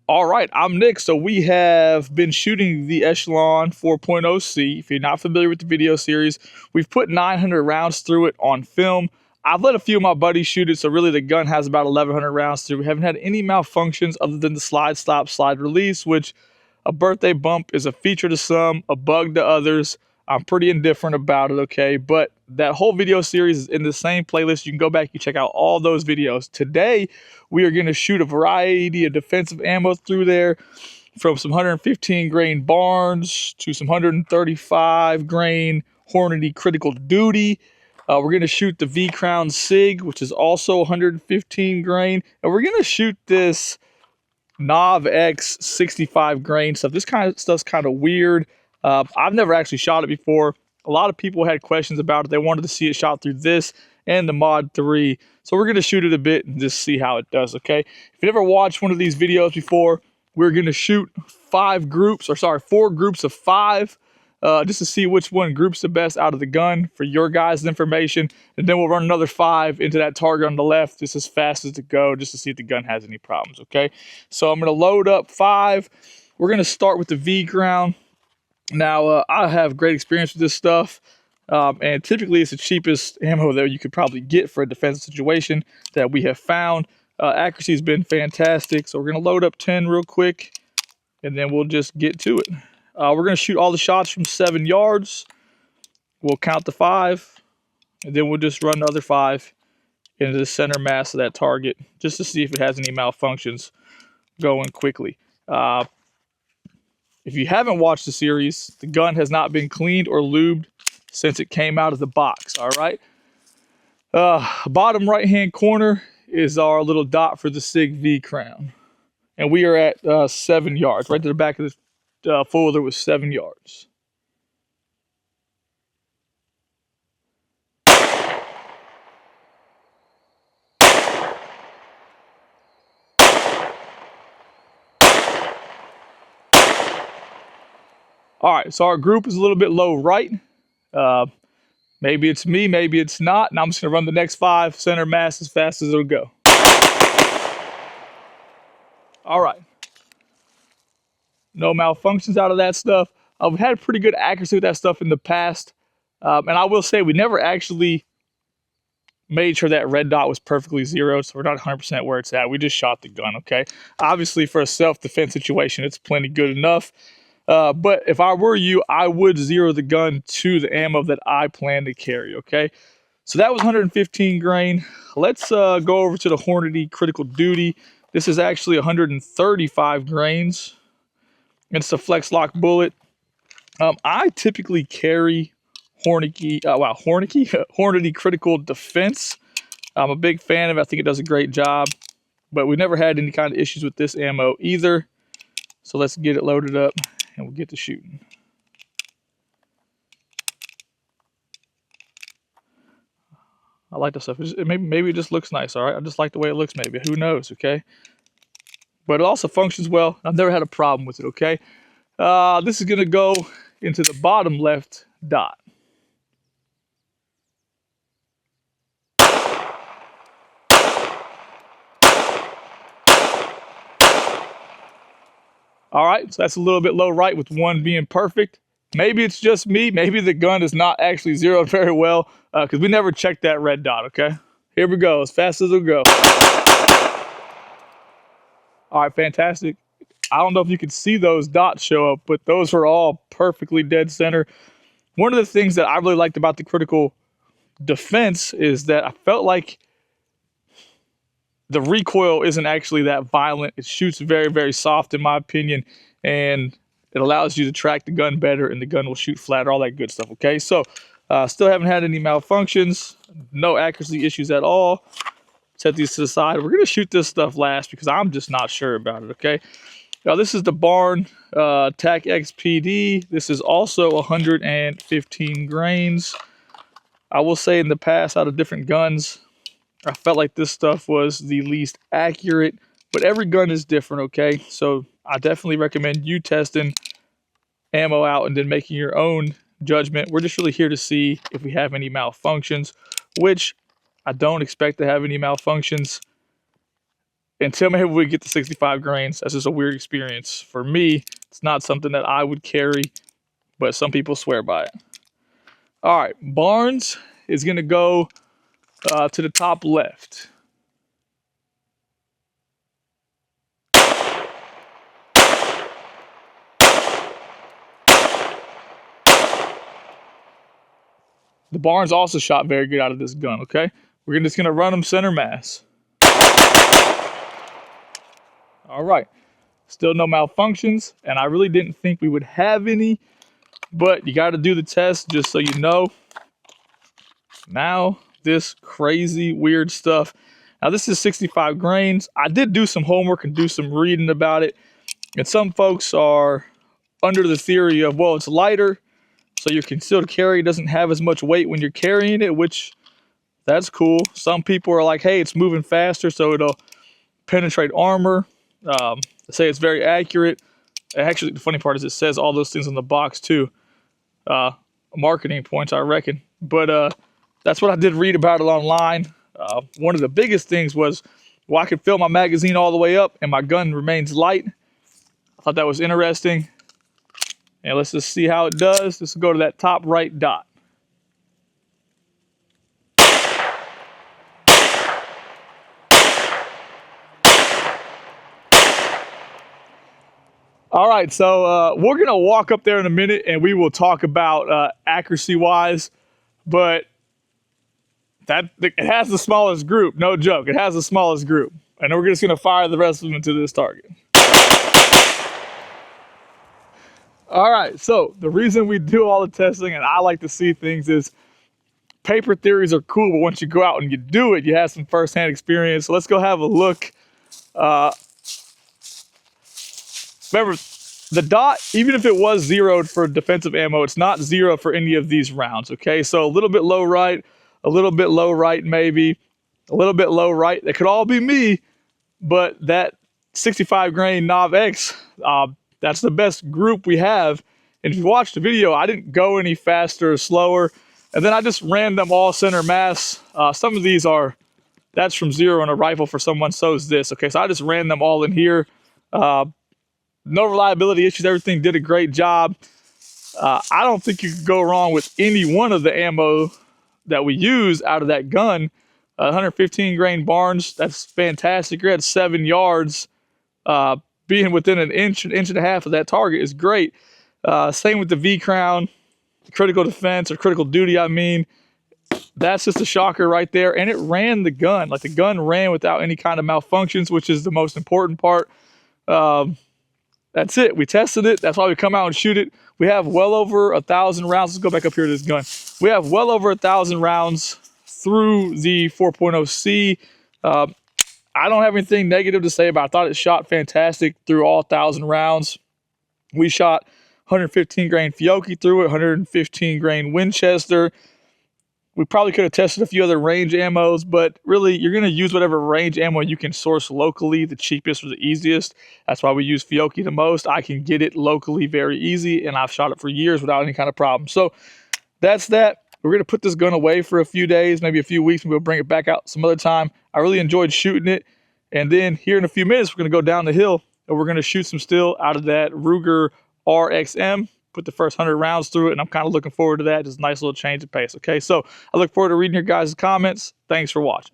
All right, I'm Nick. So we have been shooting the Echelon 4.0C. If you're not familiar with the video series, we've put 900 rounds through it on film. I've let a few of my buddies shoot it, so really the gun has about 1,100 rounds through. We haven't had any malfunctions other than the slide stop, slide release, which a birthday bump is a feature to some, a bug to others. I'm pretty indifferent about it, okay? But that whole video series is in the same playlist. You can go back and check out all those videos. Today, we are going to shoot a variety of defensive ammo through there, from some 115 grain Barnes to some 135 grain Hornady Critical Duty. We're going to shoot the V-Crown Sig, which is also 115 grain. And we're going to shoot this NovX 65 grain stuff. This kind of stuff's kind of weird. I've never actually shot it before. A lot of people had questions about it. They wanted to see it shot through this and the Mod 3. So we're going to shoot it a bit and just see how it does, okay? If you ever watched one of these videos before, we're going to shoot 4 groups of 5, just to see which one groups the best out of the gun for your guys' information. And then we'll run another 5 into that target on the left just as fast as it go, just to see if the gun has any problems, okay? So I'm going to load up 5. We're going to start with the V-Crown. Now, I have great experience with this stuff, and typically it's the cheapest ammo that you could probably get for a defensive situation that we have found. Accuracy has been fantastic, so we're going to load up 10 real quick, and then we'll just get to it. We're going to shoot all the shots from 7 yards. We'll count to 5, and then we'll just run the other 5 into the center mass of that target, just to see if it has any malfunctions going quickly. If you haven't watched the series, the gun has not been cleaned or lubed since it came out of the box, all right? Bottom right-hand corner is our little dot for the Sig V-Crown. And we are at 7 yards. Right to the back of the folder was 7 yards. All right, so our group is a little bit low right. Maybe it's me, maybe it's not. And I'm just going to run the next 5 center mass as fast as it'll go. All right. No malfunctions out of that stuff. We've had pretty good accuracy with that stuff in the past. And I will say we never actually made sure that red dot was perfectly zeroed, so we're not 100% where it's at. We just shot the gun, okay? Obviously, for a self-defense situation, it's plenty good enough. But if I were you, I would zero the gun to the ammo that I plan to carry, okay? So that was 115 grain. Let's go over to the Hornady Critical Duty. This is actually 135 grains. It's a flex lock bullet. I typically carry Hornady Critical Defense. I'm a big fan of it. I think it does a great job. But we never had any kind of issues with this ammo either. So let's get it loaded up and we'll get to shooting. I like this stuff. Maybe it just looks nice, all right? I just like the way it looks, maybe. Who knows, okay? But it also functions well. I've never had a problem with it, okay? This is going to go into the bottom left dot. All right, so that's a little bit low right with 1 being perfect. Maybe it's just me. Maybe the gun is not actually zeroed very well because we never checked that red dot, okay? Here we go, as fast as it'll go. All right, fantastic. I don't know if you can see those dots show up, but those were all perfectly dead center. One of the things that I really liked about the critical defense is that I felt like the recoil isn't actually that violent. It shoots very, very soft in my opinion, and it allows you to track the gun better, and the gun will shoot flatter, all that good stuff, okay? So, still haven't had any malfunctions, no accuracy issues at all. Set these to the side. We're going to shoot this stuff last because I'm just not sure about it, okay? Now, this is the Barnes TAC-XPD. This is also 115 grains. I will say in the past, out of different guns, I felt like this stuff was the least accurate, but every gun is different, okay? So I definitely recommend you testing ammo out and then making your own judgment. We're just really here to see if we have any malfunctions, which I don't expect to have any malfunctions. And tell me if we get the 65 grains. That's just a weird experience. For me, it's not something that I would carry, but some people swear by it. All right, Barnes is going to go to the top left. The Barnes also shot very good out of this gun, okay? We're just going to run them center mass. All right. Still no malfunctions, and I really didn't think we would have any, but you got to do the test just so you know. Now, this crazy, weird stuff. Now, this is 65 grains. I did do some homework and do some reading about it, and some folks are under the theory of, well, it's lighter, so your concealed carry doesn't have as much weight when you're carrying it, which that's cool. Some people are like, hey, it's moving faster, so it'll penetrate armor. They say it's very accurate. Actually, the funny part is it says all those things on the box too. Marketing points, I reckon. But that's what I did read about it online. One of the biggest things was, well, I could fill my magazine all the way up and my gun remains light. I thought that was interesting. And let's just see how it does. Let's go to that top right dot. All right, so we're going to walk up there in a minute and we will talk about accuracy-wise, but it has the smallest group, no joke. It has the smallest group, and we're just going to fire the rest of them into this target. All right, so the reason we do all the testing, and I like to see things, is paper theories are cool, but once you go out and you do it, you have some firsthand experience. So let's go have a look. Remember, the dot, even if it was zeroed for defensive ammo, it's not zero for any of these rounds, okay? So a little bit low right, a little bit low right maybe, a little bit low right. That could all be me, but that 65 grain NovX, that's the best group we have. And if you watch the video, I didn't go any faster or slower. And then I just ran them all center mass. Some of these are, that's from zero in a rifle for someone, so's this. Okay, so I just ran them all in here. No reliability issues. Everything did a great job. I don't think you could go wrong with any one of the ammo that we use out of that gun. 115 grain Barnes, that's fantastic. You're at 7 yards. Being within an inch and a half of that target is great. Same with the V-Crown, critical defense or critical duty, I mean. That's just a shocker right there. And it ran the gun. Like, the gun ran without any kind of malfunctions, which is the most important part. That's it. We tested it. That's why we come out and shoot it. We have well over 1,000 rounds. Let's go back up here to this gun. We have well over 1,000 rounds through the 4.0C. I don't have anything negative to say about it. I thought it shot fantastic through all 1,000 rounds. We shot 115 grain Fiocchi through it, 115 grain Winchester. We probably could have tested a few other range ammos, but really, you're going to use whatever range ammo you can source locally, the cheapest or the easiest. That's why we use Fiocchi the most. I can get it locally very easy, and I've shot it for years without any kind of problem. So that's that. We're going to put this gun away for a few days, maybe a few weeks, and we'll bring it back out some other time. I really enjoyed shooting it. And then here in a few minutes, we're going to go down the hill, and we're going to shoot some steel out of that Ruger RXM. Put the first 100 rounds through it, and I'm kind of looking forward to that. Just a nice little change of pace, okay? So I look forward to reading your guys' comments. Thanks for watching.